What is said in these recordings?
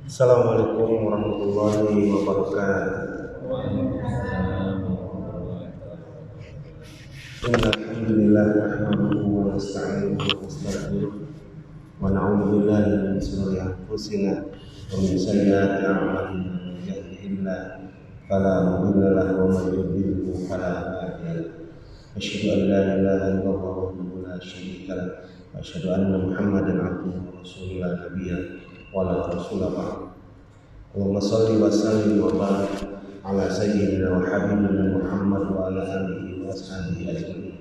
Assalamualaikum warahmatullahi wabarakatuh. Alhamdulillah nahmaduhu wa nasta'inuhu wa nastaghfiruh wa na'udzu billahi min shururi anfusina wa min sayyiati a'malina. Man yahdihillahu fala mudilla lahu wa man yudlil fala hadiya lahu. Asyhadu an la ilaha illallah wahdahu la syarika lahu wa asyhadu anna Muhammadan abduhu wa rasuluhu la nabiyya wa la rasula ba'd. Allahumma shalli wa sallim wa barik ala sayyidina wa habibina Muhammad wa ala alihi wa ashabihi ajma'in.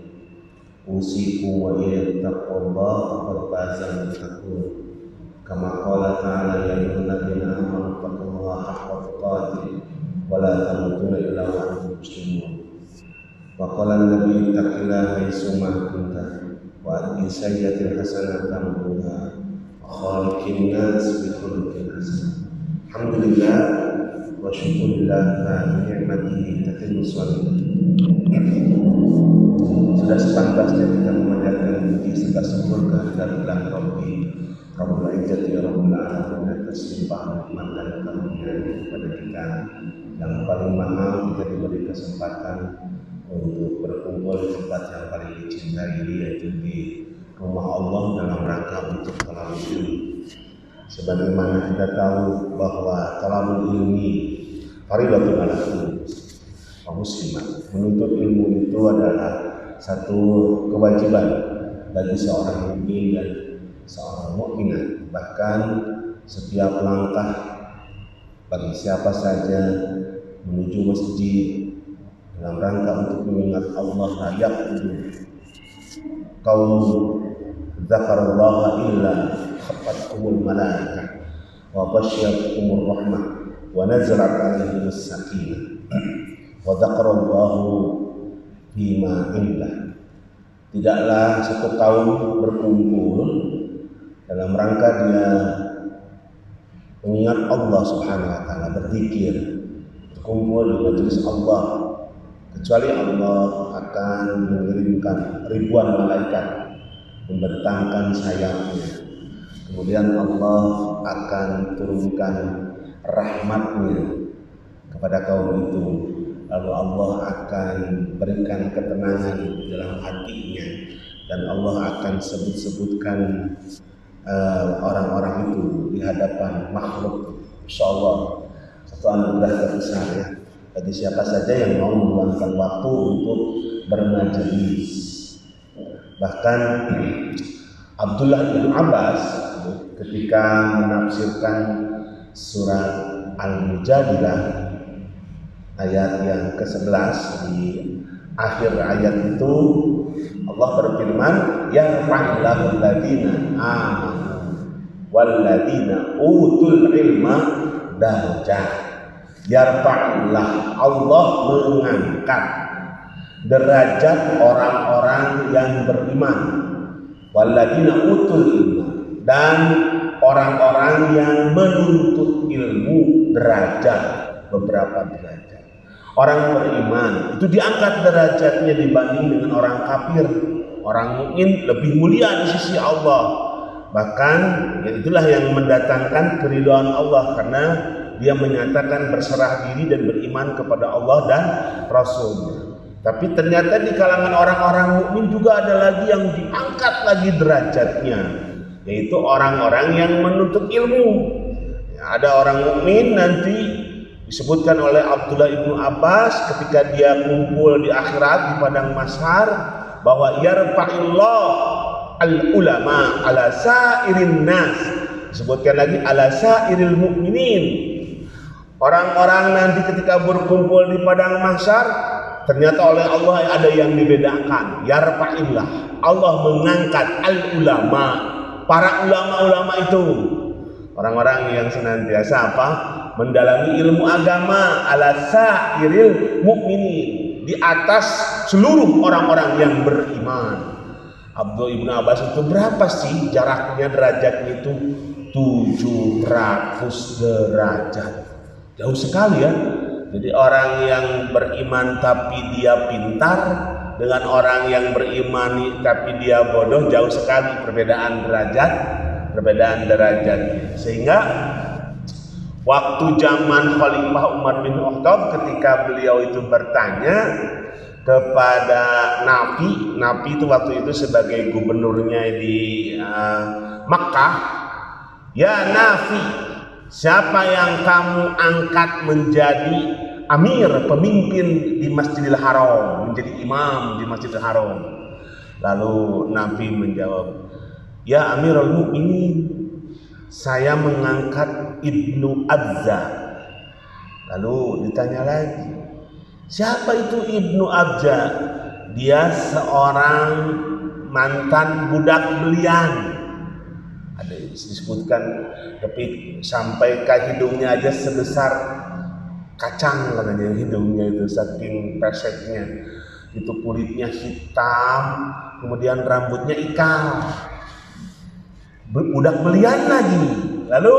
Usikum wa iyyakum taqwallaha faqad fazal muttaqun. Kama qala ta'ala ya ayyuhalladzina amanu taqullaha haqqa tuqatih wa la tamutunna illa wa antum muslimun. Wa qala an-nabiyyu taqillaha haitsu ma kunta wa ati sayyi'atil hasanata tamhuha wa khaliqin nas bi khuluqin hasan. Alhamdulillah wa syukurillah wa ni'matihi tatimmu shalihin. Sudah sepantasnya kita memanjatkan puji serta syukur kehadirat Rabbi Rabbul Izzati ya Rabbul Alamin atas limpahan nikmat dan karunia kepada kita. Yang paling mahal kita diberi kesempatan untuk berkumpul di tempat yang paling dicintai, yaitu di rumah Allah dalam rangka untuk talabul ilmi. Sebagaimana kita tahu bahwa talabul ilmi fardhatun 'ala kulli muslim. Menuntut ilmu itu adalah satu kewajiban bagi seorang mukmin dan seorang mukminah. Bahkan setiap langkah bagi siapa saja menuju masjid dalam rangka untuk mengingat Allah layak itu kaum dzakarallaha illa khafathumul malaikah wa basyarathumur rahmah wa nazalat alaihimus sakinah wa dzakarallahu bima indah. Tidaklah satu kaum berkumpul dalam rangka dia mengingat Allah Subhanahu wa taala, berzikir, berkumpul di majelis Allah, kecuali Allah akan mengirimkan ribuan malaikat membentangkan sayapnya. Kemudian Allah akan turunkan rahmatnya kepada kaum itu. Lalu Allah akan berikan ketenangan dalam hatinya, dan Allah akan sebut-sebutkan orang-orang itu di hadapan makhluk. Insyaallah satu anugerah terbesar ya bagi siapa saja yang mau meluangkan waktu untuk bermajelis. Bahkan Abdullah bin Abbas ketika menafsirkan surat Al-Mujadilah ayat yang ke-11, di akhir ayat itu Allah berfirman, yarfa'illahu alladziina aamanu walladzina utul ilma darajat. Yarfa'illah, Allah mengangkat derajat orang-orang yang beriman, walladzina utul ilma, dan orang-orang yang menuntut ilmu derajat, beberapa derajat. Orang beriman itu diangkat derajatnya dibanding dengan orang kafir. Orang mukmin lebih mulia di sisi Allah. Bahkan itulah yang mendatangkan keridhaan Allah, karena dia menyatakan berserah diri dan beriman kepada Allah dan Rasul-Nya. Tapi ternyata di kalangan orang-orang mukmin juga ada lagi yang diangkat lagi derajatnya, yaitu orang-orang yang menuntut ilmu. Ada orang mukmin nanti disebutkan oleh Abdullah ibnu Abbas ketika dia kumpul di akhirat di padang mahsyar, bahwa yarfa'illah al-ulama ala sa'irin nas. Disebutkan lagi ala sa'iril mu'minin. Orang-orang nanti ketika berkumpul di padang mahsyar, ternyata oleh Allah ada yang dibedakan. Yarfa'illah, Allah mengangkat al-ulama, para ulama-ulama itu, orang-orang yang senantiasa apa? Mendalami ilmu agama, ala sa'iril mu'minin, di atas seluruh orang-orang yang beriman. Abdullah ibnu Abbas itu berapa sih jaraknya derajatnya itu? 700 derajat. Jauh sekali ya. Jadi orang yang beriman tapi dia pintar, dengan orang yang beriman tapi dia bodoh jauh sekali perbedaan derajat. Sehingga waktu zaman Khalifah Umar bin Khattab ketika beliau itu bertanya kepada Nabi itu waktu itu sebagai gubernurnya di Makkah, ya Nafi, siapa yang kamu angkat menjadi amir, pemimpin di Masjidil Haram, menjadi imam di Masjidil Haram? Lalu Nabi menjawab, ya Amirul Mukminin, saya mengangkat Ibnu Abza. Lalu ditanya lagi, siapa itu Ibnu Abza? Dia seorang mantan budak belian. Ada disebutkan, tapi sampai ke hidungnya aja sebesar kacang katanya hidungnya itu, saking peseknya. Itu kulitnya hitam, kemudian rambutnya ikal, budak belian lagi. Lalu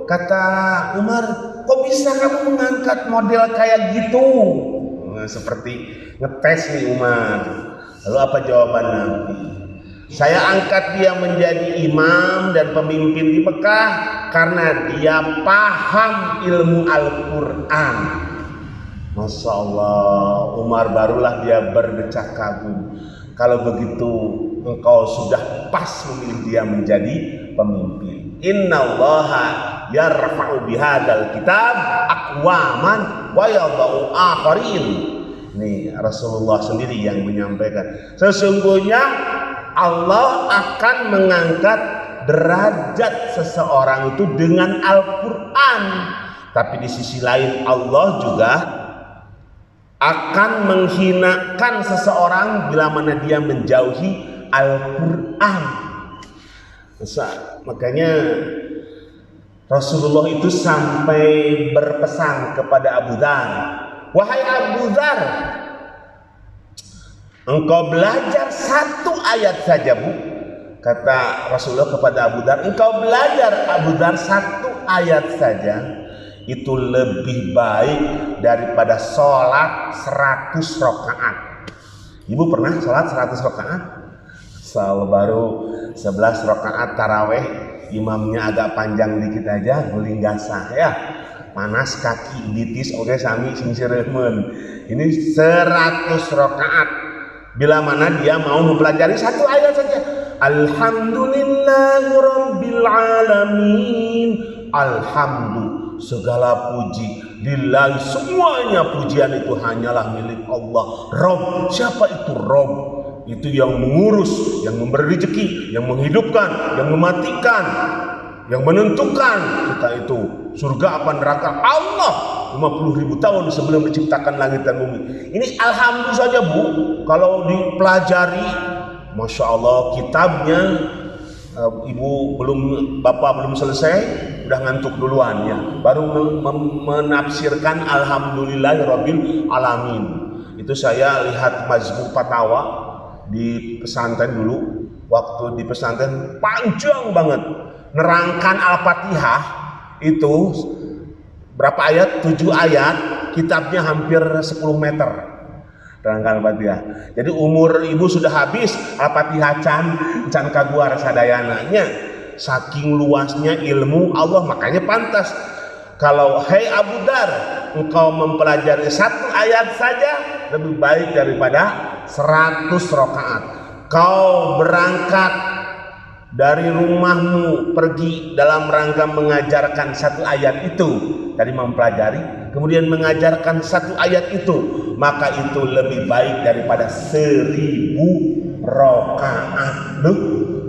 kata Umar, kok bisa kamu mengangkat model kayak gitu? Nah, seperti ngetes nih Umar. Lalu apa jawaban Nabi? Saya angkat dia menjadi imam dan pemimpin di Mekah karena dia paham ilmu Al-Quran. Masya Allah, Umar barulah dia berdecak kagum. Kalau begitu engkau sudah pas memilih dia menjadi pemimpin. Innallaha yarfa'u bihadzal kitab aqwaman wa yadh'u akharin. Ini Rasulullah sendiri yang menyampaikan. Sesungguhnya Allah akan mengangkat derajat seseorang itu dengan Al-Quran. Tapi di sisi lain Allah juga akan menghinakan seseorang bila mana dia menjauhi Al-Quran. Makanya Rasulullah itu sampai berpesan kepada Abu Dzar, wahai Abu Dzar, engkau belajar satu ayat saja Bu. Kata Rasulullah kepada Abu Dzar, engkau belajar Abu Dzar satu ayat saja, itu lebih baik daripada sholat 100 rakaat. Ibu pernah sholat 100 rakaat? Selalu baru 11 rakaat taraweh, imamnya agak panjang dikit aja, guling gasah ya, panas kaki, ditis, oke sami singsiremen. Ini 100 rakaat. Bila mana dia mau mempelajari satu ayat saja. Alhamdulillahirabbil alamin. Alhamdulillah, segala puji lillahi, semuanya pujian itu hanyalah milik Allah. Rabb, siapa itu Rabb? Itu yang mengurus, yang memberi rezeki, yang menghidupkan, yang mematikan, yang menentukan kita itu surga apa neraka. Allah 50.000 tahun sebelum menciptakan langit dan bumi. Ini alhamdulillah saja Bu. Kalau dipelajari, Masya Allah, kitabnya bapak belum selesai, udah ngantuk duluan ya. Baru menafsirkan Alhamdulillahirabbil alamin. Itu saya lihat Majmu' Fatawa di pesantren dulu. Waktu di pesantren panjang banget. Nerangkan Al-Fatihah itu berapa ayat? 7 ayat. Kitabnya hampir 10 meter. Terangkan Al-Fatihah. Jadi umur ibu sudah habis Al-Fatihah can kaguar sadayananya. Saking luasnya ilmu Allah, makanya pantas kalau hai Abu Dzar, engkau mempelajari satu ayat saja lebih baik daripada 100 rakaat. Kau berangkat dari rumahmu pergi dalam rangka mengajarkan satu ayat itu, tadi mempelajari, kemudian mengajarkan satu ayat itu, maka itu lebih baik daripada 1000 rakaat. Loh,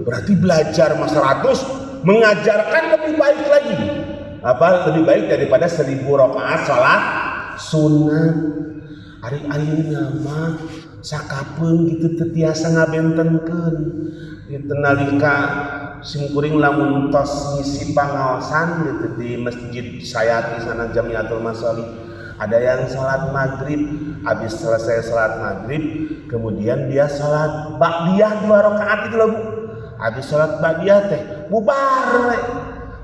berarti belajar mas 100, mengajarkan lebih baik lagi. Apa lebih baik daripada 1000 rakaat salat sunat. Ari ayeuna mah sakapeung gitu teu tiasa ngabentenkeun. Itu nalika simkuring lamun tos ngisi pangaosan gitu di masjid Sayati sana Jamiatul Masalih, ada yang salat maghrib, habis selesai salat maghrib kemudian dia salat ba'diyah 2 rakaat itu loh Bu. Habis salat ba'diyah teh bubar we.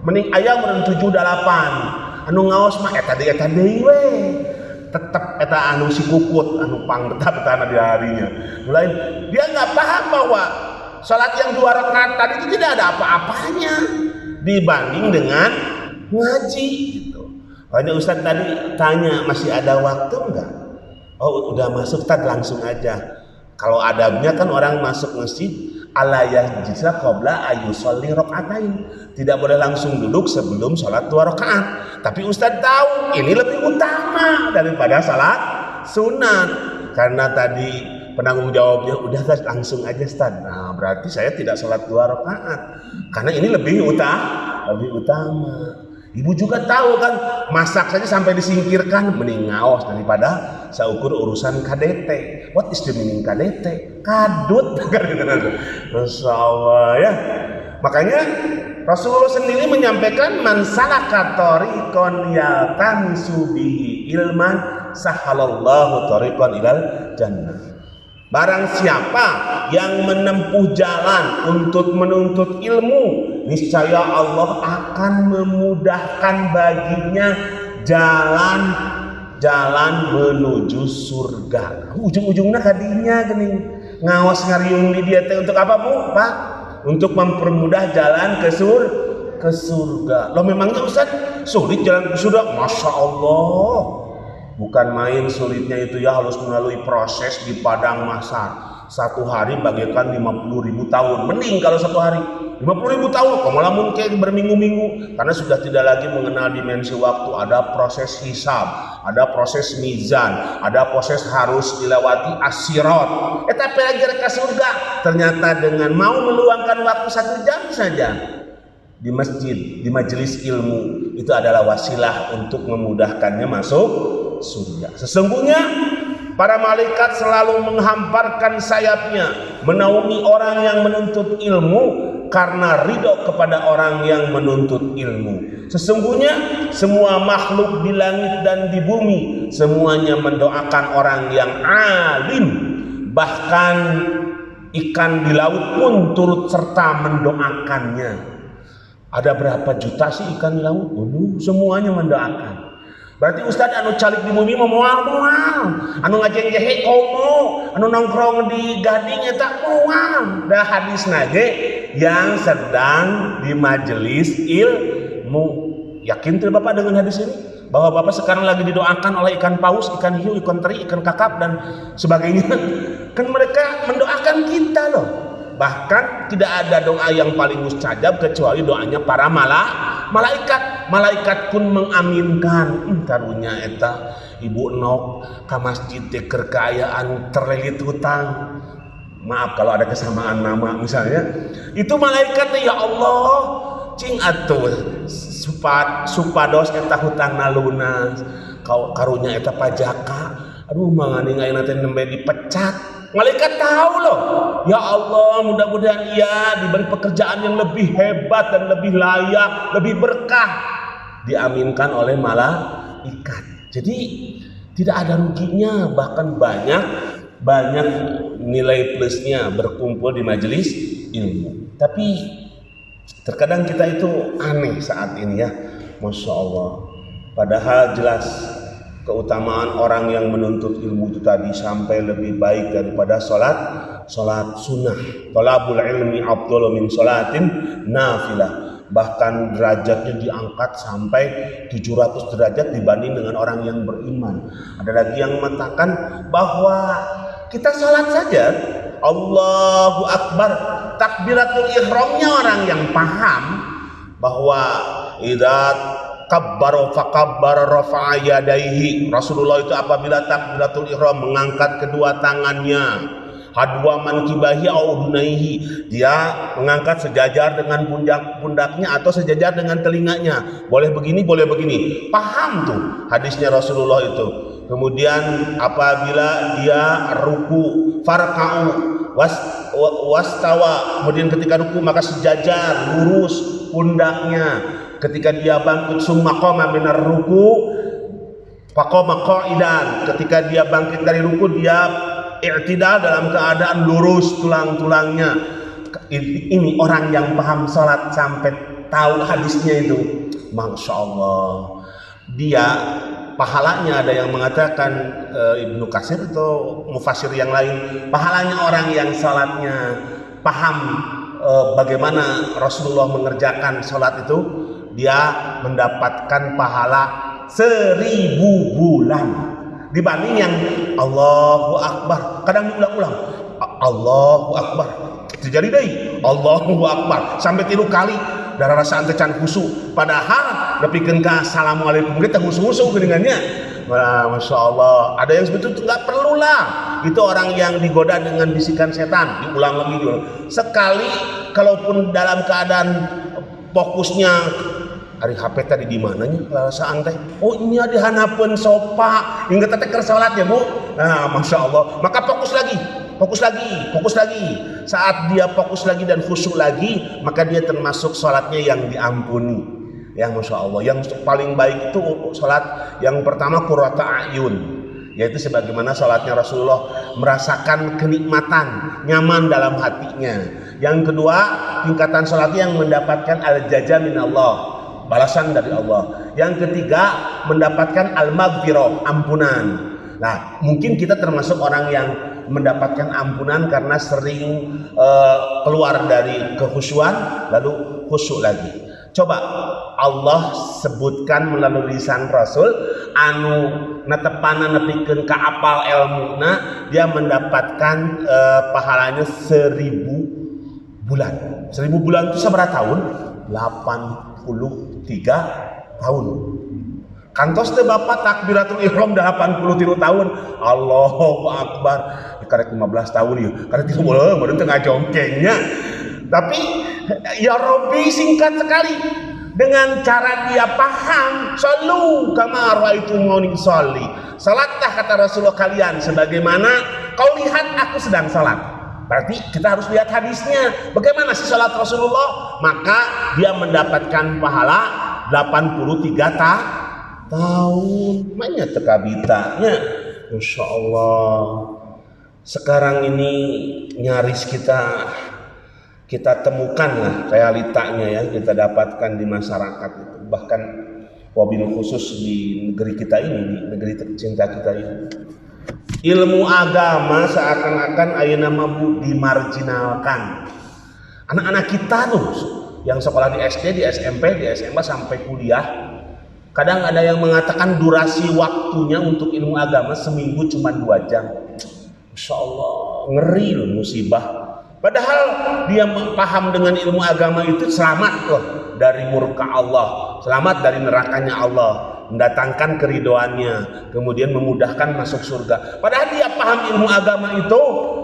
Mending aya meureun 7 8. Anu ngaos mah eta deui we. tetap eta anu si kukut anu pangbeta-betana di harinya. Mulai dia nggak paham bahwa salat yang 2 rakaat tadi itu tidak ada apa-apanya dibanding dengan ngaji gitu. Makanya Ustaz tadi tanya masih ada waktu enggak? Oh udah masuk Tad, langsung aja. Kalau adabnya kan orang masuk masjid ala yajlisa qabla ayyusolli rakaatain. Tidak boleh langsung duduk sebelum sholat 2 rakaat. Tapi Ustaz tahu ini lebih utama daripada salat sunat. Karena tadi penanggung jawabnya udah langsung aja Ustaz. Nah, berarti saya tidak sholat 2 rakaat. Karena ini lebih utama. Ibu juga tahu kan, masak saja sampai disingkirkan mending ngaos daripada saukur urusan KDT. What is the meaning KDT? Kadut. Masya Allah ya. Makanya Rasulullah sendiri menyampaikan man salaka tariqan yaltamisu bihi ilman sahalallahu tariqan ilal jannah. Barang siapa yang menempuh jalan untuk menuntut ilmu, niscaya Allah akan memudahkan baginya jalan menuju surga. Ujung-ujungnya kadinya gini, ngawas ngariung di dia untuk apa Bu? Pak? Untuk mempermudah jalan ke surga. Loh memangnya Ustaz sulit jalan ke surga? Masya Allah. Bukan main sulitnya itu ya, harus melalui proses di padang mahsyar. 1 hari bagaikan 50.000 tahun. Mending kalau 1 hari 50.000 tahun, malah kayak berminggu-minggu. Karena sudah tidak lagi mengenal dimensi waktu. Ada proses hisab, ada proses mizan, ada proses harus dilewati as-sirat. Tapi lagi ke surga. Ternyata dengan mau meluangkan waktu 1 jam saja di masjid, di majelis ilmu, itu adalah wasilah untuk memudahkannya masuk surga. Sesungguhnya para malaikat selalu menghamparkan sayapnya menaungi orang yang menuntut ilmu karena ridho kepada orang yang menuntut ilmu. Sesungguhnya semua makhluk di langit dan di bumi semuanya mendoakan orang yang alim. Bahkan ikan di laut pun turut serta mendoakannya. Ada berapa juta sih ikan di laut? Semuanya mendoakan. Berarti Ustaz anu calik di bumi moal, anu ngajeng-jehe komo, anu nongkrong di gading eta moal. Da hadis nage yang sedang di majelis ilmu. Yakin tidak Bapak dengan hadis ini? Bahwa Bapak sekarang lagi didoakan oleh ikan paus, ikan hiu, ikan teri, ikan kakap dan sebagainya. Kan mereka mendoakan kita loh. Bahkan tidak ada doa yang paling mustajab kecuali doanya para malaikat. Malaikat pun mengaminkan. Karunya eta ibu nok ka masjid teh kekayaan terlilit hutang. Maaf kalau ada kesamaan nama misalnya. Itu malaikat ya Allah, cing atuh supados eta hutangna lunas. Karunya eta pajaka. Aduh mangani ayeuna teh nembe dipecat. Malaikat tahu loh, ya Allah mudah-mudahan ia diberi pekerjaan yang lebih hebat dan lebih layak, lebih berkah, diaminkan oleh malaikat. Jadi tidak ada ruginya, bahkan banyak nilai plusnya berkumpul di majelis ilmu. Tapi terkadang kita itu aneh saat ini ya, Masya Allah. Padahal jelas keutamaan orang yang menuntut ilmu itu tadi sampai lebih baik daripada salat sunnah. Talabul ilmi afdalu min salatin nafilah. Bahkan derajatnya diangkat sampai 700 derajat dibanding dengan orang yang beriman. Ada lagi yang mengatakan bahwa kita salat saja Allahu Akbar, takbiratul ihramnya orang yang paham bahwa idza kabbara fakabbara rafa'a yadaihi. Rasulullah itu apabila takbiratul ihram mengangkat kedua tangannya, hadwa mankibahi au udunaihi, dia mengangkat sejajar dengan pundaknya atau sejajar dengan telinganya. Boleh begini, boleh begini. Paham tuh hadisnya Rasulullah itu. Kemudian apabila dia ruku farka'u wastawa, kemudian ketika ruku maka sejajar lurus pundaknya. Ketika dia bangkit summa qama minar ruku faqama qa'idan, ketika dia bangkit dari ruku dia i'tidal dalam keadaan lurus tulang-tulangnya. Ini orang yang paham salat sampai tahu hadisnya itu. Masya Allah. Dia pahalanya, ada yang mengatakan Ibnu Katsir atau mufasir yang lain, pahalanya orang yang salatnya paham bagaimana Rasulullah mengerjakan salat itu, dia mendapatkan pahala 1000 bulan dibanding yang Allahu Akbar. Kadang diulang-ulang, Allahu Akbar, terjadi deh Allahu Akbar sampai 3 kali darah rasa antecan khusyuk, padahal nepikeun ka assalamualaikum kita khusyuk dengannya. Wah, Masya Allah, ada yang seperti itu, nggak perlu lah. Itu orang yang digoda dengan bisikan setan, diulang lagi dulu sekali. Kalaupun dalam keadaan fokusnya hari HP tadi di mananya perasaan teh, oh ini di hanapeun sopa hingga teh keur salat ya Bu. Nah, Masya Allah, maka fokus lagi. Saat dia fokus lagi dan khusyuk lagi, maka dia termasuk salatnya yang diampuni. Ya, Masya Allah, yang paling baik itu salat yang pertama qurrata ayun, yaitu sebagaimana salatnya Rasulullah, merasakan kenikmatan, nyaman dalam hatinya. Yang kedua, tingkatan salatnya yang mendapatkan al-jaza minallah, balasan dari Allah. Yang ketiga, mendapatkan al-maghfirah, ampunan. Nah, mungkin kita termasuk orang yang mendapatkan ampunan karena sering keluar dari kekhusyuan lalu khusyuk lagi. Coba Allah sebutkan melalui lisan Rasul anu netepana nepikeun ka apal ilmuna, dia mendapatkan pahalanya 1000 bulan. 1000 bulan itu seberapa tahun? 83 tahun. Kantos teh Bapak takbiratul ihram 83 tahun. Allahu Akbar. Karek 15 tahun ya. Karek 30 meureun teu ngajongkengnya. Tapi ya Rabbi singkat sekali. Dengan cara dia paham, sallu kama raaitumuni sholli. Salatlah kata Rasulullah kalian sebagaimana kau lihat aku sedang salat. Berarti kita harus lihat hadisnya. Bagaimana sih salat Rasulullah? Maka dia mendapatkan pahala 83 tahun. Mana tekabitanya, Masya Allah. Sekarang ini nyaris kita temukan lah realitanya ya, kita dapatkan di masyarakat itu. Bahkan wabil khusus di negeri kita ini, di negeri tercinta kita ini. Ilmu agama seakan-akan ayeuna mah dimarginalkan. Anak-anak kita tuh yang sekolah di SD, di SMP, di SMA sampai kuliah, kadang ada yang mengatakan durasi waktunya untuk ilmu agama seminggu cuma 2 jam. Masya Allah, ngeri loh, musibah. Padahal dia paham dengan ilmu agama itu selamat loh dari murka Allah, selamat dari nerakanya Allah, mendatangkan keridoannya, kemudian memudahkan masuk surga. Padahal dia paham ilmu agama itu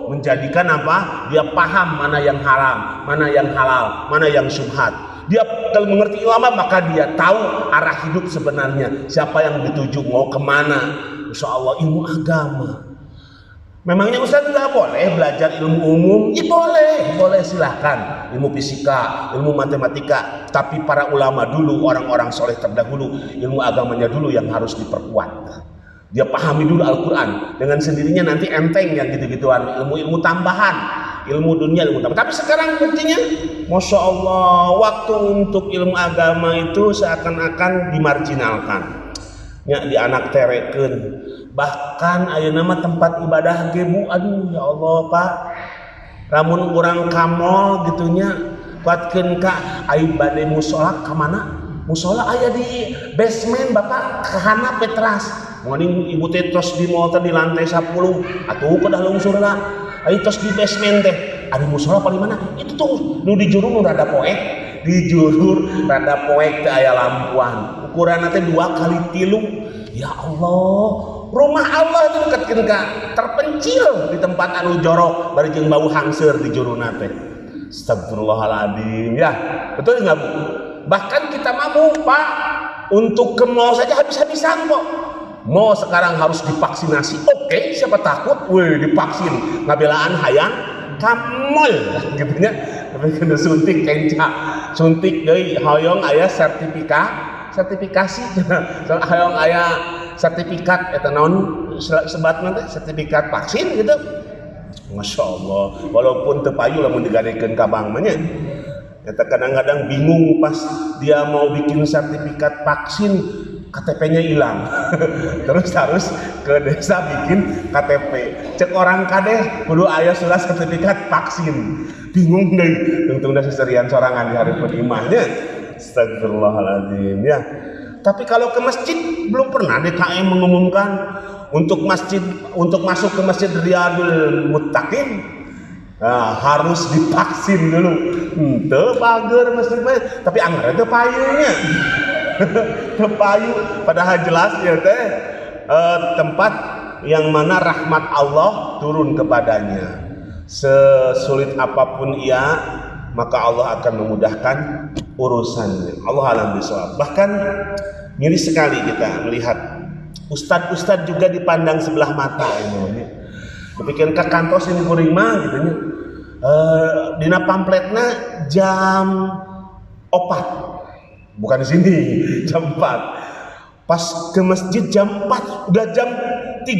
menjadikan apa? Dia paham mana yang haram, mana yang halal, mana yang syubhat. Dia kalau mengerti ulama maka dia tahu arah hidup sebenarnya, siapa yang dituju, mau kemana. Insya Allah ilmu agama. Memangnya Ustaz nggak boleh belajar ilmu umum? Ya boleh silahkan. Ilmu fisika, ilmu matematika. Tapi para ulama dulu, orang-orang soleh terdahulu, ilmu agamanya dulu yang harus diperkuat. Dia pahami dulu Al-Quran. Dengan sendirinya nanti enteng yang gitu-gituan. Ilmu-ilmu tambahan. Ilmu dunia, ilmu tambahan. Tapi sekarang buktinya, Masya Allah, waktu untuk ilmu agama itu seakan-akan dimarginalkan. Ya, di anak tereken. Bahkan ayeuna mah tempat ibadah ge Bu, aduh ya Allah Pak, lamun urang ka mall gitunya kuatkeun ka aya bade musola ka mana? Musola aya di basement Bapak, kahana petras. Mun ibu teh tos di mall teh di lantai 10, atuh kudah lungsur lah. Aya tos di basement teh. Ada musola paling mana? Itu tuh nu di juru nu rada poek. Di juru rada poek teh aya lampuan. Ukuranna teh 2 kali 3. Ya Allah. Rumah Allah itu deketkeun ka terpencil di tempat anu jorok bari jeung bau hangseur di juruna teh. Astagfirullahaladzim. Ya, betul enggak Bu? Bahkan kita mampu Pak untuk ke mall saja habis-habisan kok. Mall sekarang harus divaksinasi. Oke, siapa takut? Wih, divaksin. Ngabelaan hayang ka mall gitu nya. Tapi kena suntik kenca. Suntik deui hoyong aya sertifikasi. Hoyong aya sertifikat eta naon sebatna teh, sertifikat vaksin gitu. Masya Allah, walaupun teu payu lamun digadekeun ka bank mah nya. Eta kadang-kadang bingung pas dia mau bikin sertifikat vaksin, KTP-nya hilang. Terus harus ke desa bikin KTP. Cek orang kades kudu aya surat sertifikat vaksin. Bingung deh. Tungtung da seserian sorangan di hari penimahnya. Astagfirullahaladzim ya. Tapi kalau ke masjid belum pernah DKM mengumumkan untuk masuk ke Masjid Riyadul Muttaqin harus divaksin dulu. Teu pager masjid tapi anggar teu payungnya. Tepayu padahal jelas ya teh tempat yang mana rahmat Allah turun kepadanya. Sesulit apapun ia, maka Allah akan memudahkan urusannya. Allah alam bisawab. Bahkan miris sekali kita melihat ustadz juga dipandang sebelah mata ini. Dipikirkan ke kantos ini kuring mah gitu nya. Dina pamfletna jam 4. Bukan di sini, jam 4. Pas ke masjid jam 4, udah jam 3.45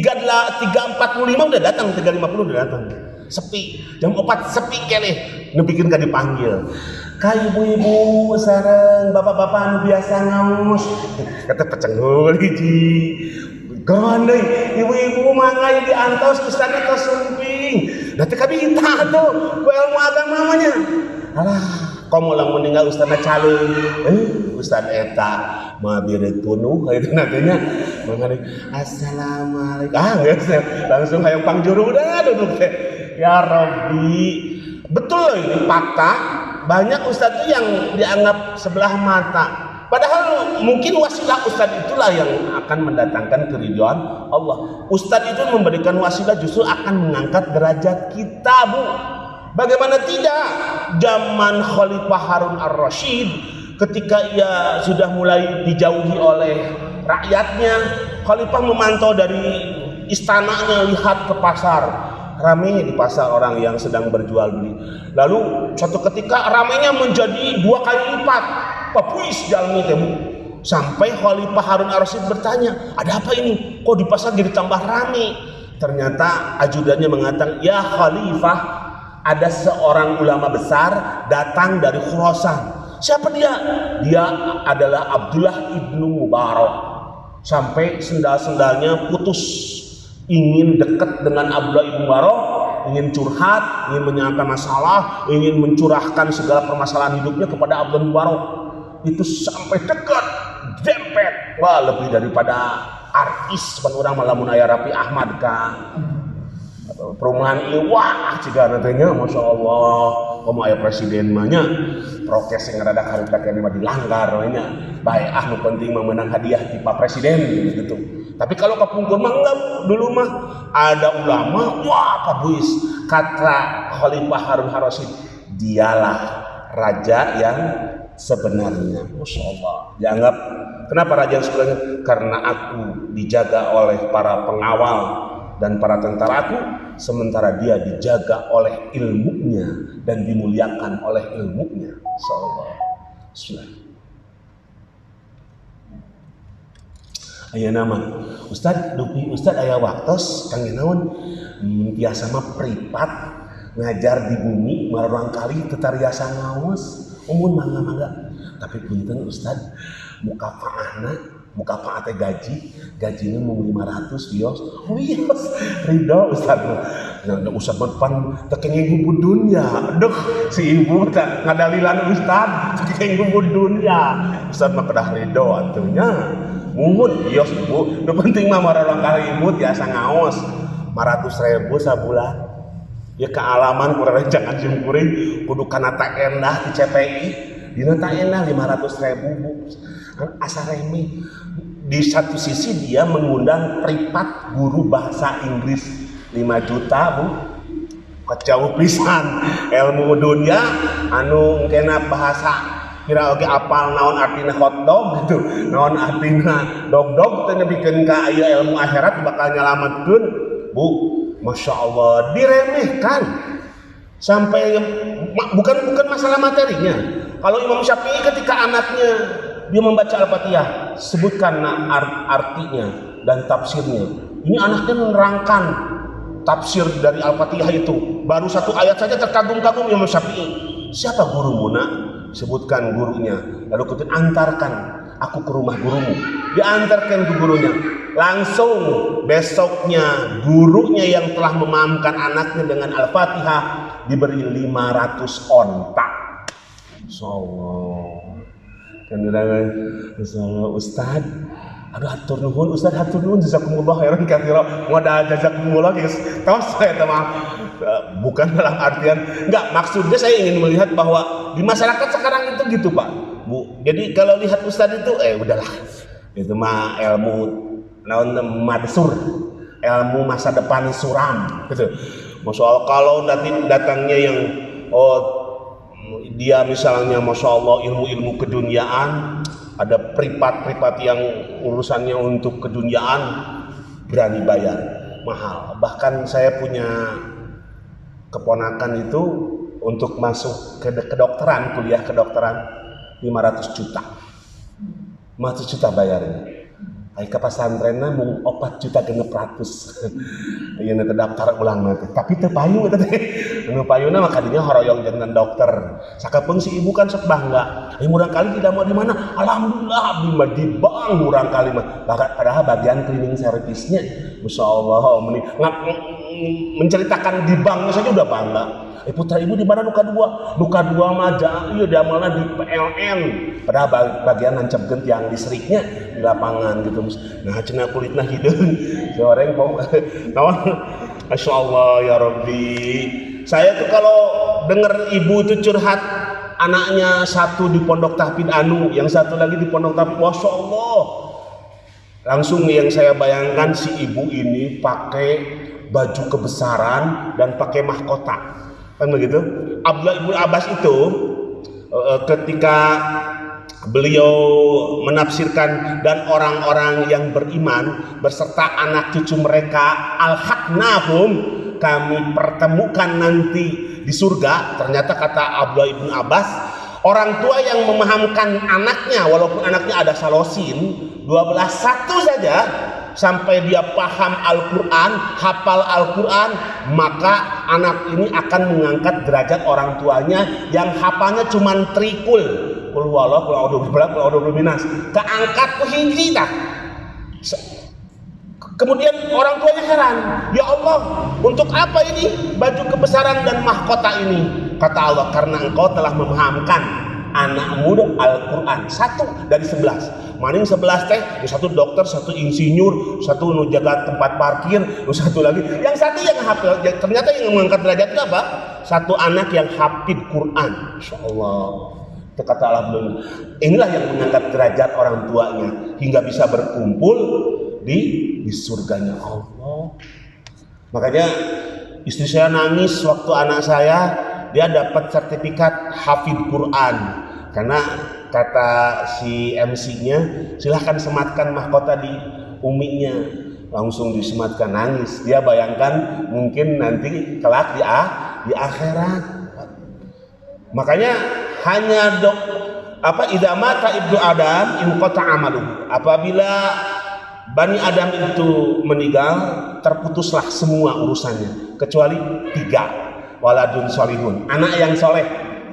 udah datang, 3.50 udah datang. Sepi, jam 4 sepi keleh, nepikin ka dipanggil. Ka ibu-ibu sareng bapak-bapak anu biasa ngaus. Kata pecenghul hiji. Gawan deui, ibu-ibu mangga diantos ustaz tos sumping. Da teh kabinta tuh, ku ilmu agama namanya. Alah, komo lang meninggal ustazna calung. Ustaz eta mah bieu tunuh itu nantinya mangane assalamualaikum. Geus langsung hayang pangjuru udah duduk teh. Ya Rabbi. Betul ini fakta. Banyak ustaz itu yang dianggap sebelah mata. Padahal mungkin wasilah ustaz itulah yang akan mendatangkan keridhaan Allah. Ustaz itu memberikan wasilah justru akan mengangkat derajat kita, Bu. Bagaimana tidak? Zaman Khalifah Harun Ar-Rasyid ketika ia sudah mulai dijauhi oleh rakyatnya, Khalifah memantau dari istananya, lihat ke pasar. Ramai di pasar orang yang sedang berjual beli. Lalu suatu ketika ramainya menjadi 2 kali lipat. Papuis jalmi teh, Bu. Sampai Khalifah Harun Ar-Rasyid bertanya, "Ada apa ini? Kok di pasar jadi tambah ramai?" Ternyata ajudannya mengatakan, "Ya Khalifah, ada seorang ulama besar datang dari Khurasan." Siapa dia? Dia adalah Abdullah ibnu Mubarak. Sampai sendal-sendalnya putus. Ingin dekat dengan Abdullah ibnu Mubarak, ingin curhat, ingin menyampaikan masalah, ingin mencurahkan segala permasalahan hidupnya kepada Abdullah ibnu Mubarak. Itu sampai dekat, dempet. Wah, lebih daripada artis pan urang malamun aya Raffi Ahmad ka perumahan ieu wah ciga nantinya Masya Allah komo aya presiden mah nya prokes yang rada karita kene mah dilanggar we nya bae nu penting mah menang hadiah ti Pak Presiden gitu. Tapi kalau kapungkur mah enggak, dulu mah ada ulama wah pabuis kata Khalifah Harun Ar-Rasyid dialah raja yang sebenarnya. Masya Allah. Dianggap kenapa raja yang sebenarnya? Karena aku dijaga oleh para pengawal dan para tentara aku, sementara dia dijaga oleh ilmunya dan dimuliakan oleh ilmunya. Insyaallah. Bismillah. Aya nama Ustad, dupi Ustad aya waktos kangge naon? Biasa mah privat ngajar di bumi marang kali tetariasa ngaos. Umun mangga. Tapi punten Ustad, muka teh gajinya mau 500 bios. Oh iya, ridho Ustad. Nah, Ustad mah pan teu kenging hubud dunya. Deuh, si ibu teh ngadalilan Ustad, teu kenging hubud dunya. Ustad mah kedah ridho atunya. Muhun bios ibu. Nu penting mah marang kali ibu tiasa ngaos. 500.000 sabulan. Ya kealaman kurang jangan jungkuring kudu kana tak endah di CPI dina tak endah 500.000 Bu. Asa remeh. Di satu sisi dia mengundang privat guru bahasa Inggris 5 juta Bu. Kejauh pisan ilmu dunia anu kena bahasa kira oge apal naon artina hotdog gitu. Naon artina dog-dog teh nebikeun ka aya ilmu akhirat bakal nyalametkeun Bu. Masya Allah, diremehkan sampai bukan masalah materinya. Kalau Imam Syafi'i ketika anaknya dia membaca Al-Fatihah, sebutkan artinya dan tafsirnya. Ini anaknya menerangkan tafsir dari Al-Fatihah itu. Baru 1 ayat saja terkagum-kagum Imam Syafi'i. Siapa guru Muna? Sebutkan gurunya. Lalu kemudian antarkan aku ke rumah gurumu. diantarkan ke gurunya. Langsung besoknya gurunya yang telah memahamkan anaknya dengan Al-Fatihah diberi 500 onta. Insyaallah. Kan Ustaz, aduh hatur nuhun Ustaz, hatur nuhun jazakumullah khairan katsira. Modal jazakumullah guys. Tos saya teman. Bukan dalam artian enggak, maksudnya saya ingin melihat bahwa di masyarakat sekarang itu gitu, Pak. Bu. Jadi kalau lihat Ustaz itu udahlah. Itu mah ilmu naon madsur. Ilmu masa depan suram gitu. Masya Allah, kalau nanti datangnya yang dia misalnya Masya Allah ilmu-ilmu keduniaan, ada privat-privat yang urusannya untuk keduniaan, berani bayar mahal. Bahkan saya punya keponakan itu untuk masuk ke kedokteran, kuliah kedokteran 500 juta 500 juta bayarnya. Ke pesantrenna mung 4 juta genep ratus. Ieu na terdaftar ulang nanti. Tapi teu payu eta teh. Nu payuna mah kadinya horoyong jeung dokter. Sakapeung si ibu kan sok bangga. Murang kali tidak mau di mana? Alhamdulillah abdi mah di bank murang kali mah. Padahal bagian cleaning service-nya masyaallah menceritakan di banknya saja udah bangga. Putra ibu di mana nuka dua mah ieu diamalna di PLN. Padahal bagian nancapkeun tiang listriknya di lapangan gitu. Nah cenah kulitna hideung. Goreng pom. Naon? Masyaallah ya Rabbi. Saya tuh kalau denger ibu itu curhat anaknya satu di Pondok Tahfidz Anu, yang satu lagi di Pondok Tahfidz, Masya Allah. Langsung yang saya bayangkan si ibu ini pakai baju kebesaran dan pakai mahkota. Kan begitu? Abdullah ibn Abbas itu ketika beliau menafsirkan dan orang-orang yang beriman beserta anak cucu mereka alhaqnahum, kami pertemukan nanti di surga. Ternyata kata Abdullah ibn Abbas, orang tua yang memahamkan anaknya walaupun anaknya ada salosin 12 satu saja sampai dia paham Al-Quran, hafal Al-Quran, maka anak ini akan mengangkat derajat orang tuanya yang hafalnya cuma trikul, kul huwallah, kul a'udzu birabbil falaq, kul a'udzu birabbin nas, keangkat ke hiji tah. Kemudian orang tuanya heran, ya Allah, untuk apa ini baju kebesaran dan mahkota ini? Kata Allah, karena engkau telah memahamkan anakmu Al-Quran. 1 dari 11. Maning 11 teh, satu dokter, satu insinyur, satu nu jaga tempat parkir, satu lagi. Yang satu yang hafal, ternyata yang mengangkat derajat itu apa? Satu anak yang hafid Quran. Insyaallah. Itu kata Allah, inilah yang mengangkat derajat orang tuanya hingga bisa berkumpul di surganya Allah. Makanya istri saya nangis waktu anak saya dia dapat sertifikat hafid Quran, karena kata si MC-nya, silahkan sematkan mahkota di uminya. Langsung disematkan, nangis. Dia bayangkan mungkin nanti kelak di akhirat. Makanya hanya idza mata ibnu Adam in qata amaluhu. Apabila Bani Adam itu meninggal, terputuslah semua urusannya kecuali 3. Waladun solihun, anak yang soleh.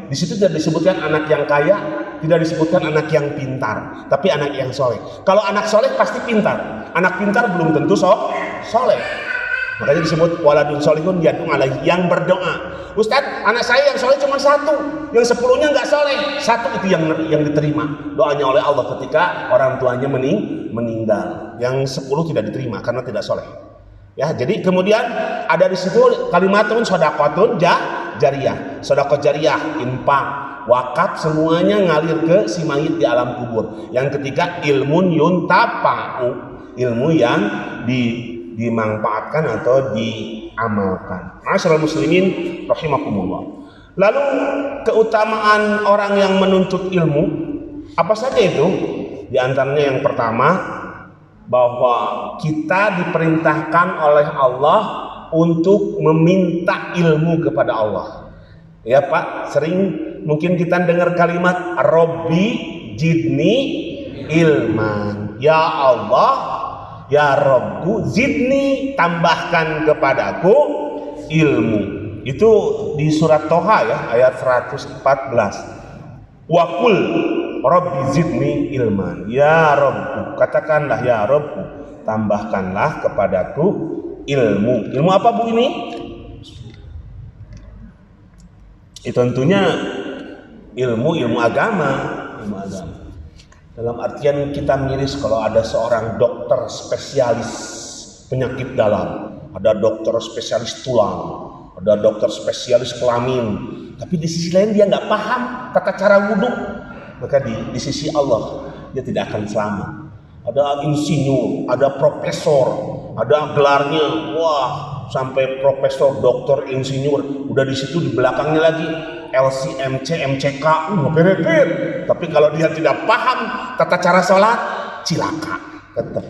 Di situ tidak disebutkan anak yang kaya, tidak disebutkan anak yang pintar, tapi anak yang soleh. Kalau anak soleh pasti pintar, anak pintar belum tentu soleh. Makanya disebut waladun solihun yad'u alaihi, yang berdoa. Ustadz, anak saya yang soleh cuma 1, yang 10-nya nggak soleh. 1 itu yang diterima doanya oleh Allah ketika orang tuanya meninggal. Yang 10 tidak diterima karena tidak soleh. Ya, jadi kemudian ada di situ kalimatun sodakotun jariyah, sodakot jariyah, infak, wakaf, semuanya ngalir ke si mayit di alam kubur. Yang ketiga ilmun yuntafa'u, ilmu yang dimanfaatkan atau diamalkan. Ma'asyiral muslimin rahimakumullah. Lalu keutamaan orang yang menuntut ilmu apa saja itu? Di antaranya yang pertama, bahwa kita diperintahkan oleh Allah untuk meminta ilmu kepada Allah. Ya Pak, sering mungkin kita dengar kalimat Robbi Jidni Ilman. Ya Allah, ya Robku, Zidni, tambahkan kepadaku ilmu. Itu di surat Toha ya, ayat 114. Wakul, Rabbi zidni ilman. Ya Rabb, katakanlah ya Rabb, tambahkanlah kepadaku ilmu. Ilmu apa Bu ini? Itu tentunya ilmu agama, Dalam artian kita miris kalau ada seorang dokter spesialis penyakit dalam, ada dokter spesialis tulang, ada dokter spesialis kelamin, tapi di sisi lain dia nggak paham tata cara wudhu, maka di sisi Allah dia tidak akan selamat. Ada insinyur, ada profesor, ada gelarnya, wah sampai profesor, dokter, insinyur, udah di situ di belakangnya lagi LC, MC, MCK, repet. Tapi kalau dia tidak paham tata cara sholat, cilaka tetap,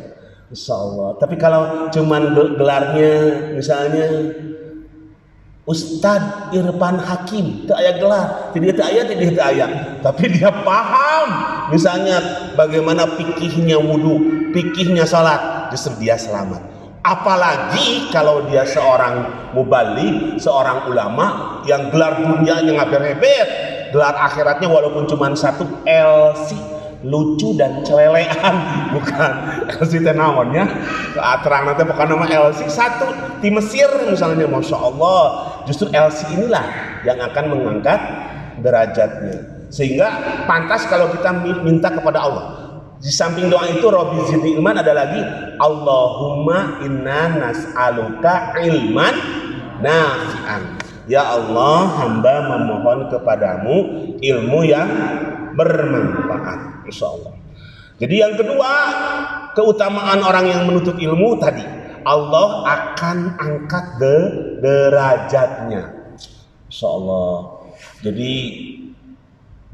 insya Allah. Tapi kalau cuman gelarnya misalnya Ustadz Irfan Hakim, itu ayat gelar, tidak ayat, tapi dia paham misalnya bagaimana fikihnya wudhu, fikihnya sholat, justru dia selamat. Apalagi kalau dia seorang mubalik, seorang ulama yang gelar dunianya nggak berebet, gelar akhiratnya walaupun cuma satu, LC, lucu dan celelean, bukan LC tenawannya, terang nanti bukan nama LC satu di Mesir misalnya, masya Allah, justru LC inilah yang akan mengangkat derajatnya, sehingga pantas kalau kita minta kepada Allah. Di samping doa itu Rabbi zidni ilman, ada lagi Allahumma inna nas'aluka ilman nafi'an. Ya Allah, hamba memohon kepadamu ilmu yang bermanfaat, insya Allah. Jadi yang kedua, keutamaan orang yang menuntut ilmu tadi, Allah akan angkat derajatnya, insya Allah. Jadi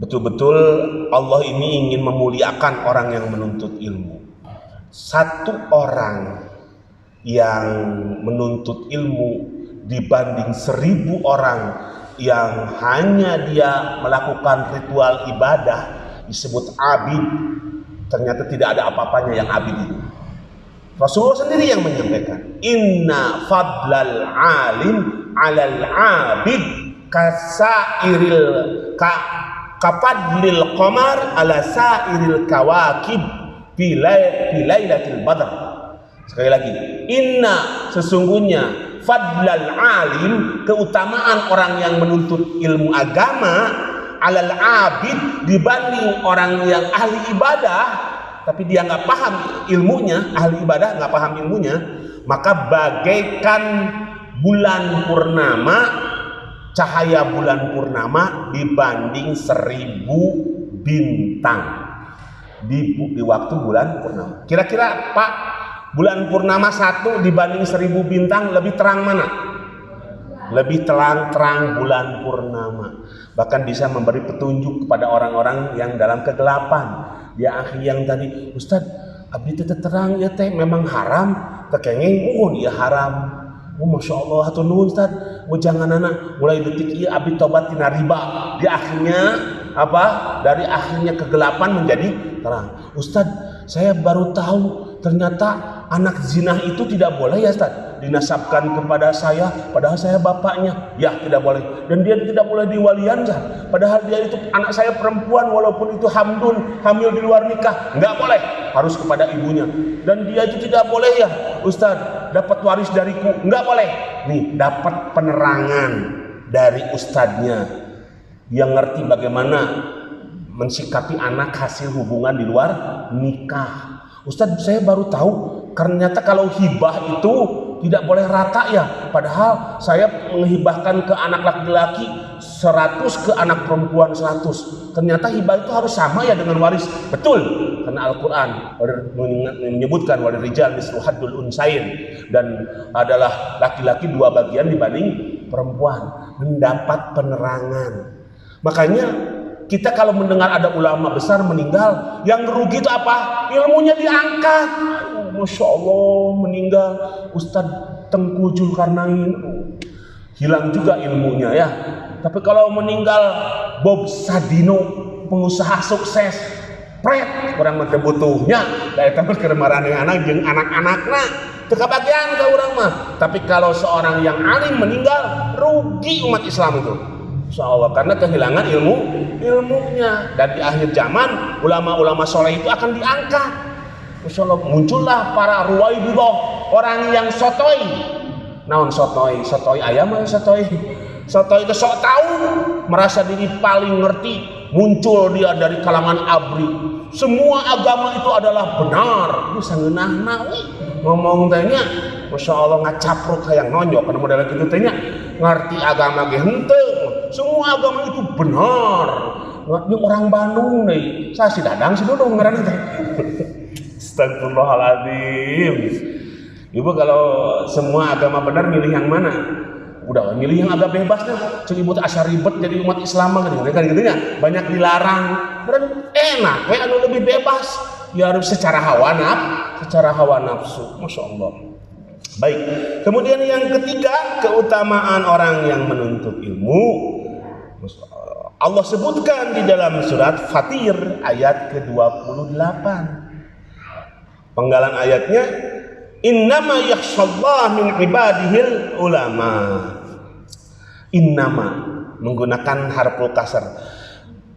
betul-betul Allah ini ingin memuliakan orang yang menuntut ilmu. Satu orang yang menuntut ilmu dibanding 1000 orang yang hanya dia melakukan ritual ibadah disebut abid, ternyata tidak ada apa-apanya yang abid itu. Rasulullah sendiri yang menyampaikan, inna fadlal alim alal abid kafadlil qamar ala sairil kawakib bilailatil badr. Sekali lagi, inna sesungguhnya fadlal alim, keutamaan orang yang menuntut ilmu agama, alal abid dibanding orang yang ahli ibadah tapi dia nggak paham ilmunya, ahli ibadah nggak paham ilmunya, maka bagaikan bulan purnama, cahaya bulan purnama dibanding 1000 bintang di waktu bulan purnama. Kira-kira Pak, bulan purnama 1 dibanding 1000 bintang lebih terang mana? Lebih terang bulan purnama. Bahkan bisa memberi petunjuk kepada orang-orang yang dalam kegelapan. Ya akhi yang tadi, Ustaz, abdi teh terang ya teh memang haram, tekengeng ya haram. Oh masya Allah, hatur nuhun Ustaz, jangan anak mulai detik ini abdi tobat tina riba. Di akhirnya apa? Dari akhirnya kegelapan menjadi terang. Ustaz, saya baru tahu ternyata anak zina itu tidak boleh ya Ustaz, dinasabkan kepada saya padahal saya bapaknya. Ya tidak boleh. Dan dia tidak boleh diwalian Ustaz, padahal dia itu anak saya perempuan, walaupun itu hamil di luar nikah, nggak boleh, harus kepada ibunya. Dan dia itu tidak boleh ya Ustaz dapat waris dariku, nggak boleh. Nih dapat penerangan dari ustadznya yang ngerti bagaimana mensikapi anak hasil hubungan di luar nikah. Ustadz, saya baru tahu ternyata kalau hibah itu tidak boleh rata ya, padahal saya menghibahkan ke anak laki-laki 100, ke anak perempuan 100. Ternyata hibah itu harus sama ya dengan waris. Betul, karena Al-Quran menyebutkan walil rijal mislu haddul unsayin, dan adalah laki-laki 2 bagian dibanding perempuan. Mendapat penerangan. Makanya kita kalau mendengar ada ulama besar meninggal, yang rugi itu apa? Ilmunya diangkat. Masya Allah, meninggal Ustadz Tengku Zulkarnain, hilang juga ilmunya ya. Tapi kalau meninggal Bob Sadino, pengusaha sukses, pret orang mah butuhnya dari tempat keremaran yang anak jeung anak-anakna teu kabagian ka urang mah. Tapi kalau seorang yang alim meninggal, rugi umat Islam itu. Insya Allah, karena kehilangan ilmunya. Dan di akhir zaman ulama-ulama soleh itu akan diangkat. Insya Allah muncullah para ruwaibidah, orang yang sotoi. Naon sotoi? Sotoi ayam atau sotoi? Sotoi itu sok tahu, merasa diri paling ngerti. Muncul dia dari kalangan abri. Semua agama itu adalah benar. Bisa ngeunahna ngomong tanya, Masya Allah ngacapruk hayang nonjok karena modal gitu tanya ngerti agama ge henteu. Semua agama itu benar. Ini orang Bandung nih. Saya si Dadang si Dudung ngaranna teh. Astagfirullahaladzim. Ibu kalau semua agama benar milih yang mana? Udah milih yang agak bebas dah. Cek ibu asal ribet jadi umat Islam kan gitu ya. Banyak dilarang. Berarti enak, anu lebih bebas. Ya harus secara hawa nafsu. Masya Allah. Baik. Kemudian yang ketiga, keutamaan orang yang menuntut ilmu. Allah sebutkan di dalam surat Fatir ayat ke-28. Penggalan ayatnya, innama yakhshallah min ibadihil ulama. Innama menggunakan harful kasar.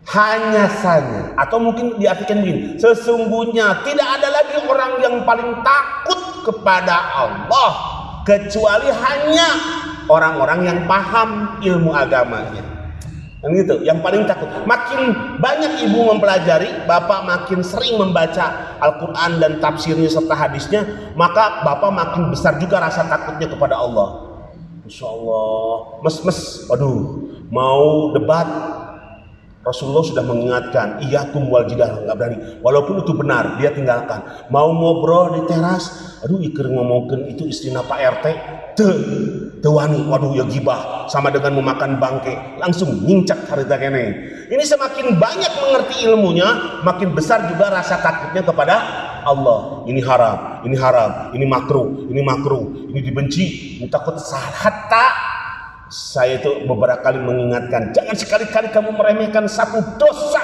Hanya saja, atau mungkin diartikan begini, sesungguhnya tidak ada lagi orang yang paling takut kepada Allah kecuali hanya orang-orang yang paham ilmu agamanya. Dan gitu, yang paling takut. Makin banyak ibu mempelajari, bapak makin sering membaca Al-Quran dan tafsirnya serta hadisnya, maka bapak makin besar juga rasa takutnya kepada Allah. Insya Allah, waduh, mau debat, Rasulullah sudah mengingatkan, iyyakum wal jidal, nggak berani. Walaupun itu benar, dia tinggalkan. Mau ngobrol di teras, aduh ikir ngomongin itu istrina Pak RT, tewani, waduh ya gibah, sama dengan memakan bangke, langsung nyincak harita kene. Ini semakin banyak mengerti ilmunya, makin besar juga rasa takutnya kepada Allah. Ini haram, ini makruh, ini dibenci, ini takut hatta. Saya itu beberapa kali mengingatkan, jangan sekali-kali kamu meremehkan satu dosa,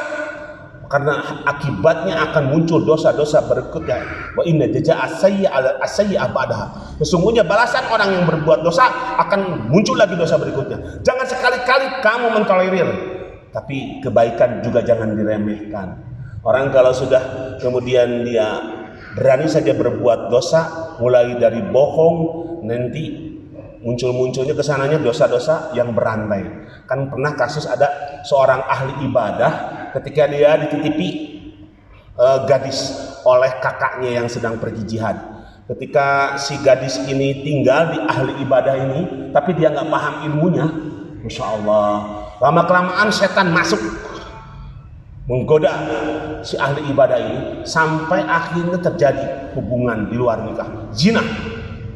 karena akibatnya akan muncul dosa-dosa berikutnya. Wa inna jazaa'a sayyi'ah ba'daha. Sesungguhnya balasan orang yang berbuat dosa akan muncul lagi dosa berikutnya. Jangan sekali-kali kamu mentolerir, tapi kebaikan juga jangan diremehkan. Orang kalau sudah kemudian dia berani saja berbuat dosa, mulai dari bohong, nanti muncul-munculnya kesananya dosa-dosa yang berantai. Kan pernah kasus ada seorang ahli ibadah ketika dia dititipi gadis oleh kakaknya yang sedang pergi jihad. Ketika si gadis ini tinggal di ahli ibadah ini, tapi dia nggak paham ilmunya, Masya Allah, lama-kelamaan setan masuk menggoda si ahli ibadah ini sampai akhirnya terjadi hubungan di luar nikah, zina.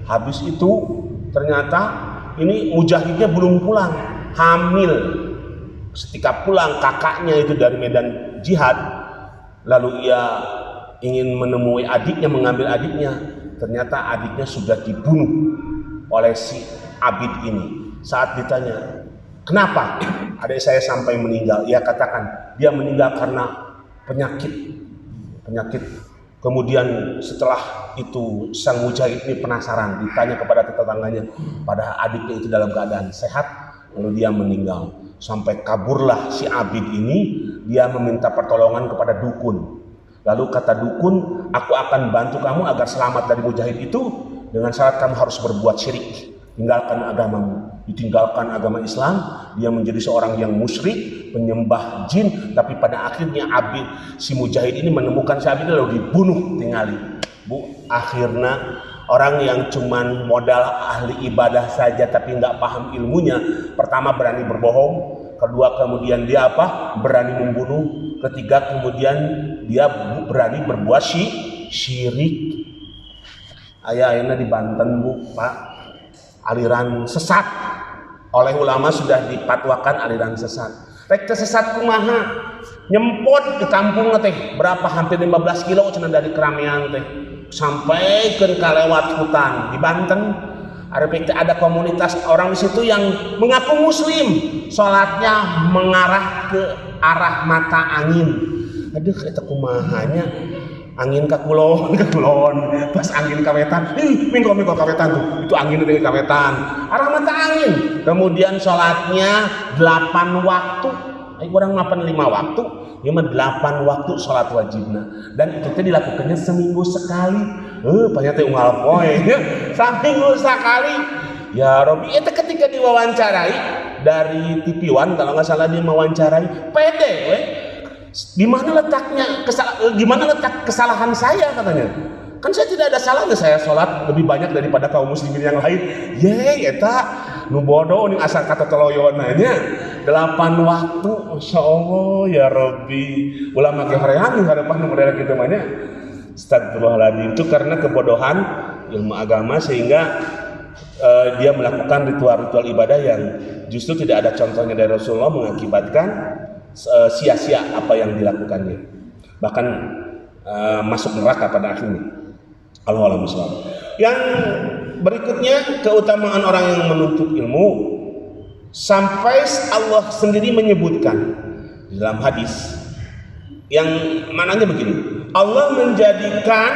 Habis itu ternyata ini mujahidnya belum pulang, hamil. Ketika pulang kakaknya itu dari medan jihad, lalu ia ingin menemui adiknya, mengambil adiknya. Ternyata adiknya sudah dibunuh oleh si Abid ini. Saat ditanya, kenapa adik saya sampai meninggal? Ia katakan, dia meninggal karena penyakit. Kemudian setelah itu sang mujahid ini penasaran, ditanya kepada tetangganya, pada adiknya itu dalam keadaan sehat, lalu dia meninggal. Sampai kaburlah si Abid ini, dia meminta pertolongan kepada dukun. Lalu kata dukun, aku akan bantu kamu agar selamat dari mujahid itu dengan syarat kamu harus berbuat syirik, tinggalkan agamamu. Ditinggalkan agama Islam, dia menjadi seorang yang musyrik, penyembah jin. Tapi pada akhirnya Abid, si mujahid ini menemukan si Abid lalu dibunuh tinggali. Akhirnya orang yang cuman modal ahli ibadah saja tapi nggak paham ilmunya, pertama berani berbohong, kedua kemudian dia berani membunuh, ketiga kemudian dia berani berbuat syirik. Ayahnya di Banten Pak, aliran sesat oleh ulama sudah dipatwakan aliran sesat. Rek sesat kumaha nyempot di kampung teh berapa hampir 15 kilo cenah dari keramaian teh sampai ke kalewat hutan di Banten. Ada komunitas orang di situ yang mengaku muslim, sholatnya mengarah ke arah mata angin. Aduh, eta kumahanya angin ka kulon pas angin kawetan mingko kawetan tuh itu angin dengan kawetan arah mata angin. Kemudian sholatnya 8 waktu, kurang 5 waktu, ya 8 waktu sholat wajibna, dan itu dilakukannya seminggu sekali. Banyak teh unggal poe seminggu sekali. Ya Robi, itu ketika diwawancarai dari TV One kalau nggak salah, dia mewawancarai pede, gimana letak kesalahan saya, katanya. Kan saya tidak ada salahnya, saya sholat lebih banyak daripada kaum muslimin yang lain. Eta nu bodoh nih asal kata teloyonanya 8 waktu, Masya Allah ya Rabbi. Ulama keherean nih harapan nu model gitu banyak. Astagfirullahaladzim. Itu karena kebodohan ilmu agama sehingga dia melakukan ritual-ritual ibadah yang justru tidak ada contohnya dari Rasulullah, mengakibatkan sia-sia apa yang dilakukannya, bahkan masuk neraka pada akhirnya. Allahu a'lam. Yang berikutnya, keutamaan orang yang menuntut ilmu, sampai Allah sendiri menyebutkan di dalam hadis yang mananya begini, Allah menjadikan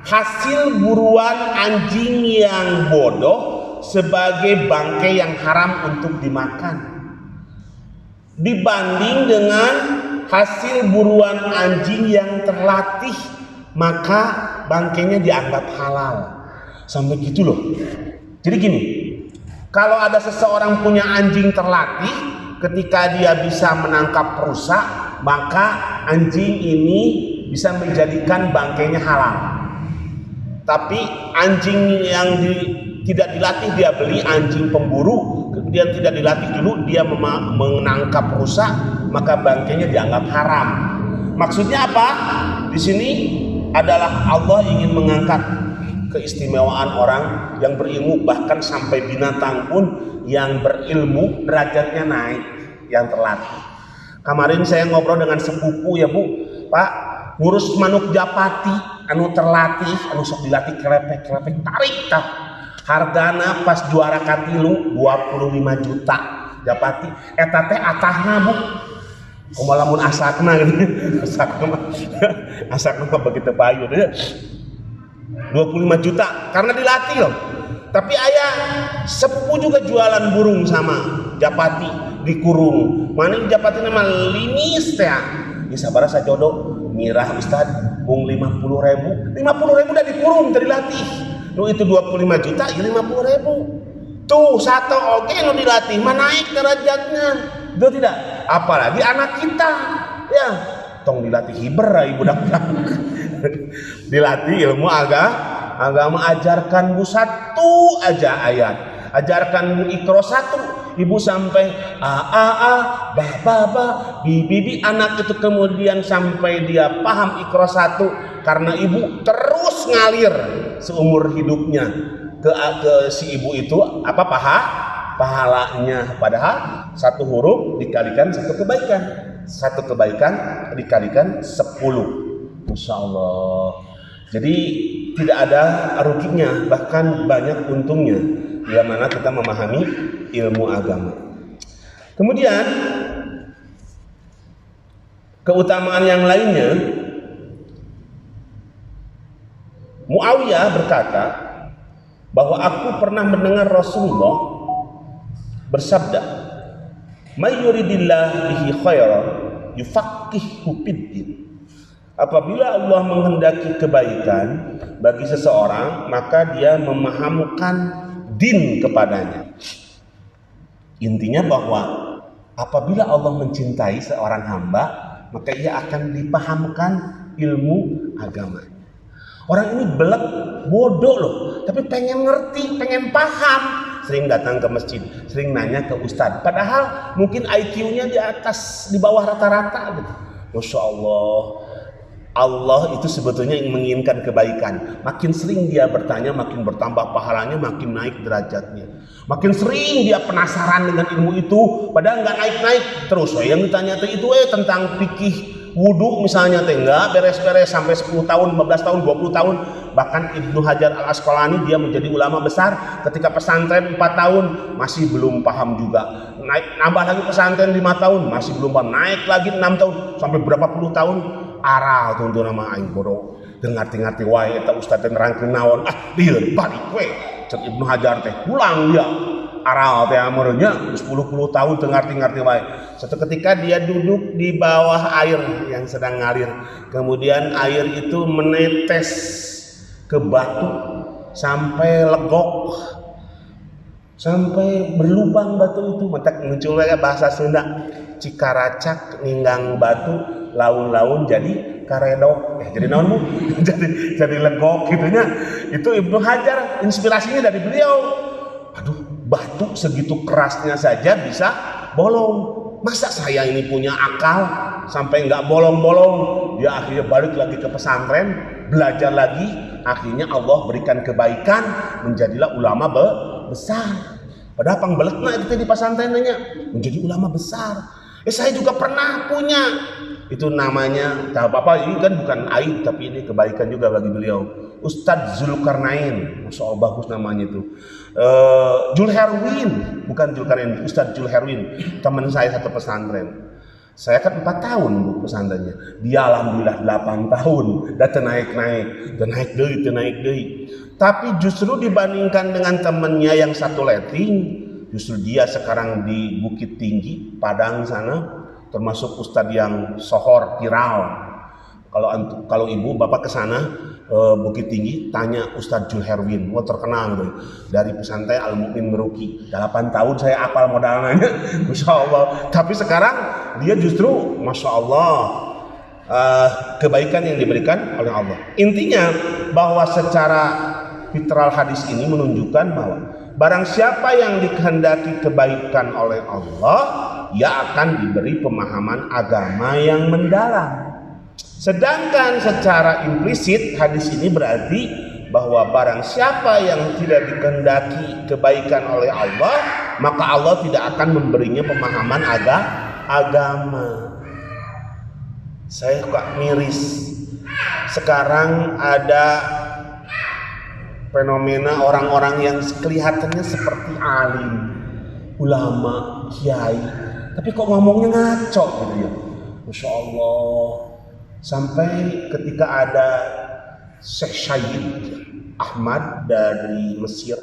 hasil buruan anjing yang bodoh sebagai bangkai yang haram untuk dimakan, dibanding dengan hasil buruan anjing yang terlatih, maka bangkainya dianggap halal. Sampai gitu loh. Jadi gini, kalau ada seseorang punya anjing terlatih, ketika dia bisa menangkap rusa, maka anjing ini bisa menjadikan bangkainya halal. Tapi anjing yang tidak dilatih, dia beli anjing pemburu, kemudian tidak dilatih dulu, dia menangkap rusa, maka bangkainya dianggap haram. Maksudnya apa? Di sini adalah Allah ingin mengangkat keistimewaan orang yang berilmu, bahkan sampai binatang pun yang berilmu derajatnya naik, yang terlatih. Kemarin saya ngobrol dengan sepupu, ya Bu, Pak, ngurus manuk japati anu terlatih, anu sok dilatih kelepek tarik tah. Hargana pas juara katilu 25 juta japati. Eta teh atahna Bu. Kumaha lamun asakna gitu. Asakna mah begitu payu ya. 25 juta karena dilatih loh. Tapi ayah sepupu juga jualan burung sama japati dikurung. Mana japati nama linis teh. Di sabaraha sajodo mirah Ustad mung 50.000 udah dikurung tadi dilatih. Nu itu 25 juta ya 50.000. Tuh satu oke nu dilatih mah naik derajatnya. Itu tidak. Apalagi anak kita ya tong dilatih hiber ibu budak-budak. Dilatih ilmu agama, ajarkan Bu satu aja ayat, ajarkan Bu Iqra 1, ibu sampai a ba bibi anak itu, kemudian sampai dia paham Iqra 1 karena ibu terus ngalir seumur hidupnya ke si ibu itu apa pahalanya, padahal satu huruf dikalikan satu kebaikan dikalikan 10, Masya Allah. Jadi tidak ada ruginya, bahkan banyak untungnya bila mana kita memahami ilmu agama. Kemudian keutamaan yang lainnya, Muawiyah berkata bahwa aku pernah mendengar Rasulullah bersabda, "May yuridillah bihi khairan yufaqihu fiddin." Apabila Allah menghendaki kebaikan bagi seseorang, maka dia memahamkan din kepadanya. Intinya bahwa apabila Allah mencintai seorang hamba, maka ia akan dipahamkan ilmu agama. Orang ini belak bodoh loh, tapi pengen ngerti, pengen paham, sering datang ke masjid, sering nanya ke ustadz, padahal mungkin IQ-nya di bawah rata-rata gitu. Masya Allah. Allah itu sebetulnya yang menginginkan kebaikan. Makin sering dia bertanya, makin bertambah pahalanya, makin naik derajatnya. Makin sering dia penasaran dengan ilmu itu, padahal nggak naik-naik. Terus yang ditanya itu tentang fikih wudu misalnya enggak beres-beres sampai 10 tahun, 15 tahun, 20 tahun. Bahkan Ibnu Hajar Al-Asqalani, dia menjadi ulama besar, ketika pesantren 4 tahun masih belum paham juga. Nambah lagi pesantren 5 tahun masih belum paham. Naik lagi 6 tahun sampai berapa puluh tahun. Aral tuh nama aing bodoh. teu ngarti-ngarti wae eta ustaz teh nerangkeun naon, dieu balik we. Cek Ibnu Hajar teh pulang dia aral teh amurnya 10 tahun teu ngarti-ngarti wae. Suatu ketika dia duduk di bawah air yang sedang ngalir, kemudian air itu menetes ke batu sampai legok, sampai berlubang batu itu. Mentak muncul bahasa Sunda, cikaracak ninggang batu laun-laun jadi karedok, jadi naonmu jadi legok gitunya. Itu Ibnu Hajar, inspirasinya dari beliau. Aduh, batu segitu kerasnya saja bisa bolong. Masa saya ini punya akal sampai nggak bolong-bolong? Dia akhirnya balik lagi ke pesantren, belajar lagi. Akhirnya Allah berikan kebaikan, menjadilah ulama besar. Padahal pangbeletna itu di pesantrennya menjadi ulama besar. Saya juga pernah punya. Itu namanya, tak apa-apa, ini kan bukan aib, tapi ini kebaikan juga bagi beliau. Ustadz Zulkarnain, Masya Allah bagus namanya itu. Julherwin, bukan Zulkarnain, Ustadz Julherwin, teman saya satu pesantren. Saya kan 4 tahun bu pesantrennya, dia alhamdulillah 8 tahun, dan naik deui. Tapi justru dibandingkan dengan temennya yang satu letting, justru dia sekarang di Bukit Tinggi, Padang sana, termasuk ustadz yang sohor, viral. Kalau ibu bapak ke sana Bukit Tinggi, tanya Ustadz Julherwin, terkenal gitu. Dari pesantren Al Mukmin Meruki. 8 tahun saya apal modalnya, Masya Allah. Tapi sekarang dia justru Masya Allah, kebaikan yang diberikan oleh Allah. Intinya bahwa secara fitral hadis ini menunjukkan bahwa barang siapa yang dikehendaki kebaikan oleh Allah, ia akan diberi pemahaman agama yang mendalam. Sedangkan secara implisit hadis ini berarti bahwa barang siapa yang tidak dikehendaki kebaikan oleh Allah, maka Allah tidak akan memberinya pemahaman agama. Saya kok miris. Sekarang ada fenomena orang-orang yang kelihatannya seperti alim, ulama, kiai, tapi kok ngomongnya ngaco gitu ya. Masya Allah. Sampai ketika ada Syekh Syahid Ahmad dari Mesir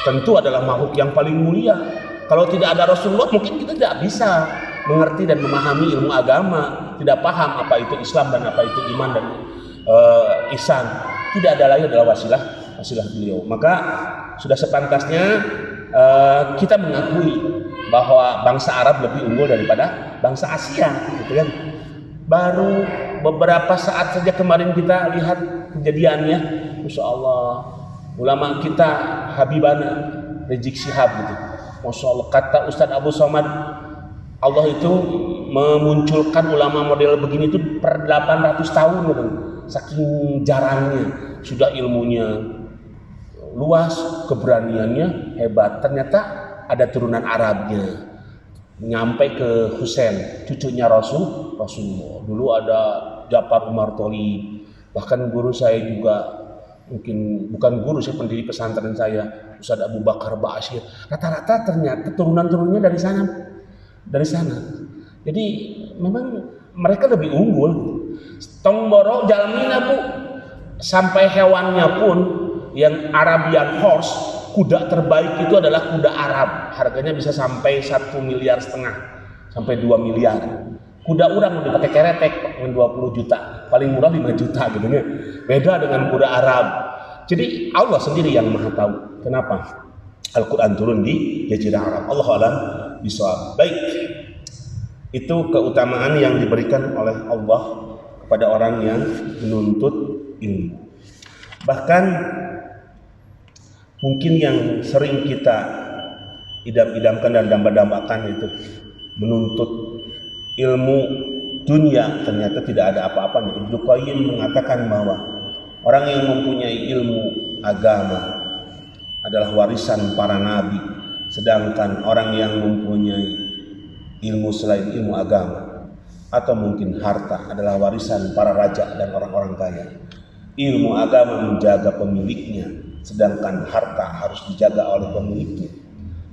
tentu adalah makhluk yang paling mulia. Kalau tidak ada Rasulullah mungkin kita tidak bisa mengerti dan memahami ilmu agama, tidak paham apa itu Islam dan apa itu iman dan ihsan. Tidak ada lain adalah wasilah beliau. Maka sudah sepantasnya kita mengakui bahwa bangsa Arab lebih unggul daripada bangsa Asia, gitu kan? Baru beberapa saat saja kemarin kita lihat kejadiannya, Masya Allah, ulama kita Habibana Rizik Syihab gitu, Masya Allah, kata Ustadz Abu Somad, Allah itu memunculkan ulama model begini itu per 800 tahun gitu. Saking jarangnya, sudah ilmunya luas, keberaniannya hebat. Ternyata ada turunan Arabnya, nyampe ke Husain, cucunya Rasulullah. Dulu ada Ja'far Umar Tholib, bahkan guru saya juga, mungkin bukan guru, saya pendiri pesantren saya, Ustadz Abu Bakar Ba'asyir. Rata-rata ternyata turunan-turunnya dari sana. Jadi memang mereka lebih unggul. Tongboro jalannya Bu, sampai hewannya pun yang Arabian horse, kuda terbaik itu adalah kuda Arab. Harganya bisa sampai 1,5 miliar, sampai 2 miliar. Kuda orang dipakai keretek 20 juta, paling murah 5 juta gitu ya. Beda dengan kuda Arab. Jadi Allah sendiri yang Maha tahu kenapa Al-Quran turun di Jazirah Arab. Allah alam bisawab. Baik, itu keutamaan yang diberikan oleh Allah kepada orang yang menuntut ilmu. Bahkan mungkin yang sering kita idam-idamkan dan damba-dambakan itu menuntut ilmu dunia, ternyata tidak ada apa-apanya. Ibnu Qayyim mengatakan bahwa orang yang mempunyai ilmu agama adalah warisan para nabi, sedangkan orang yang mempunyai ilmu selain ilmu agama atau mungkin harta adalah warisan para raja dan orang-orang kaya. Ilmu agama menjaga pemiliknya, sedangkan harta harus dijaga oleh pemiliknya.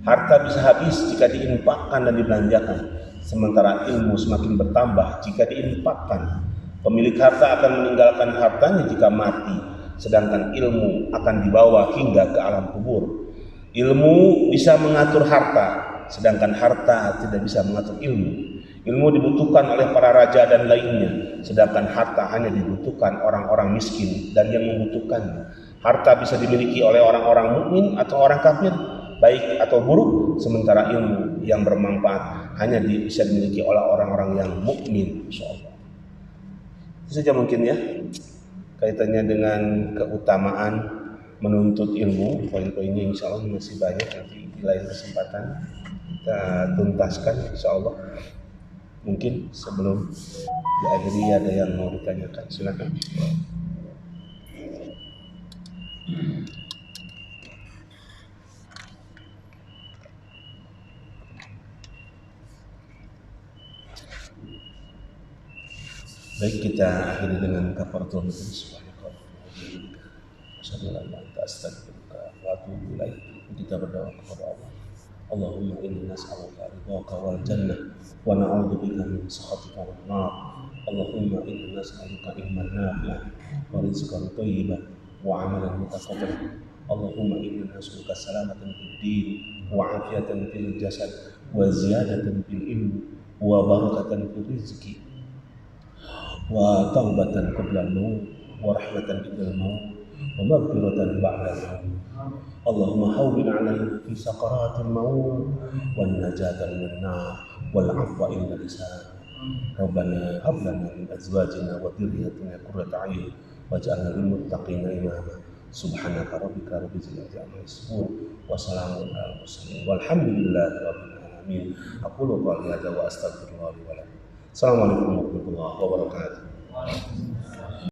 Harta bisa habis jika diinfakkan dan dibelanjakan, sementara ilmu semakin bertambah jika diinfakkan. Pemilik harta akan meninggalkan hartanya jika mati, sedangkan ilmu akan dibawa hingga ke alam kubur. Ilmu bisa mengatur harta, sedangkan harta tidak bisa mengatur ilmu. Ilmu dibutuhkan oleh para raja dan lainnya, sedangkan harta hanya dibutuhkan orang-orang miskin dan yang membutuhkannya. Harta bisa dimiliki oleh orang-orang mukmin atau orang kafir, baik atau buruk, sementara ilmu yang bermanfaat hanya bisa dimiliki oleh orang-orang yang mukmin. Insyaallah. Itu saja mungkin ya kaitannya dengan keutamaan menuntut ilmu. Poin-poinnya insyaallah masih banyak, nanti di lain kesempatan kita tuntaskan insyaallah. Mungkin sebelum diakhiri ada yang mau ditanyakan, silakan. Baik, kita akhiri dengan kafaratul majlis. Kita berdoa kepada Allah. Allahumma inna nas'aluka ridhaka wal jannah wa na'udzubika min sakhatika wan nar. Allahumma inna nas'aluka ilman nafi'an wa rizqan thayyiban wa 'amalan mutaqabbalan. Allahumma inna nas'aluka salamatan fid din wa 'afiyatan fil jasad wa ziyadatan fil ilmi wa barakatan fil rizqi wa taubatan qabla al-maut wa rahmatan inda al-maut wa maghfiratan ba'da al-maut. Allahumma hawwin 'alaina fi sakaratil maut wan najata minan nar wal 'afwa inda lisan. Rabbana hab lana min azwajina wa dhurriyyatina qurrata a'yun waj'alna lil muttaqina imama. Subhanaka rabbika rabbil izzati amma yasifun wa salamun 'alal mursalin walhamdulillahi rabbil alamin. Aqulu qawli hadza wa astaghfirullah li wa lakum. Assalamualaikum warahmatullahi wabarakatuh.